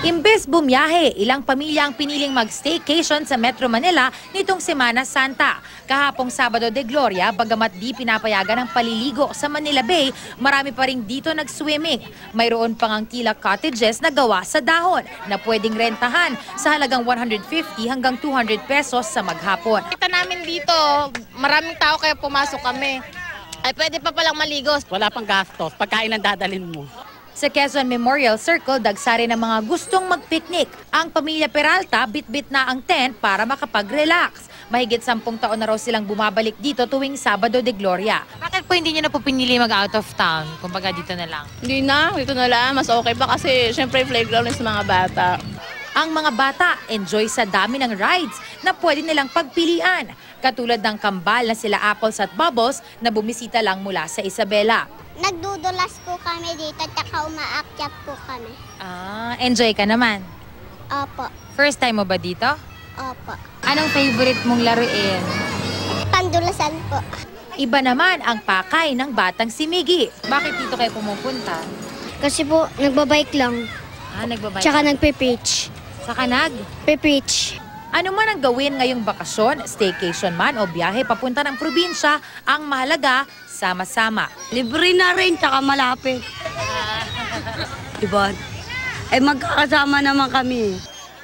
Imbes bumiyahe, ilang pamilya ang piniling mag-staycation sa Metro Manila nitong Semana Santa. Kahapong Sabado de Gloria, bagamat di pinapayagan ang paliligo sa Manila Bay, marami pa rin dito nag-swimming. Mayroon pang ang tila cottages na gawa sa dahon na pwedeng rentahan sa halagang 150 hanggang 200 pesos sa maghapon. Kita namin dito, maraming tao kaya pumasok kami. Ay pwede pa palang maligo. Wala pang gastos, pagkain ang dadalhin mo. Sa Quezon Memorial Circle, dagsari ng mga gustong mag-picnic. Ang pamilya Peralta, bitbit na ang tent para makapag-relax. Mahigit 10 taon na raw silang bumabalik dito tuwing Sabado de Gloria. Bakit po hindi niyo na po pinili mag-out of town? Kumbaga dito na lang. Hindi na, dito na lang. Mas okay pa kasi syempre playground sa mga bata. Ang mga bata enjoy sa dami ng rides na pwede nilang pagpilian. Katulad ng kambal na sila Apples at Bubbles na bumisita lang mula sa Isabela. Nagdudulas po kami dito at umaakyat po kami. Enjoy ka naman. Opo, First time mo ba dito? opo. Anong favorite mong laruin? Pandulasan po. Iba naman ang pakay ng batang si Miggy. Bakit dito kayo pumupunta? Kasi po, nagbabike lang. Nagbabay. Tsaka nagpe-preach. Saka nag? Pe-preach. Ano man ang gawin ngayong bakasyon, staycation man o biyahe papunta ng probinsya, ang mahalaga, sama-sama. Libre na rin, tsaka malapit. Diba? Eh magkakasama naman kami.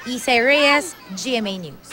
Isay Reyes, GMA News.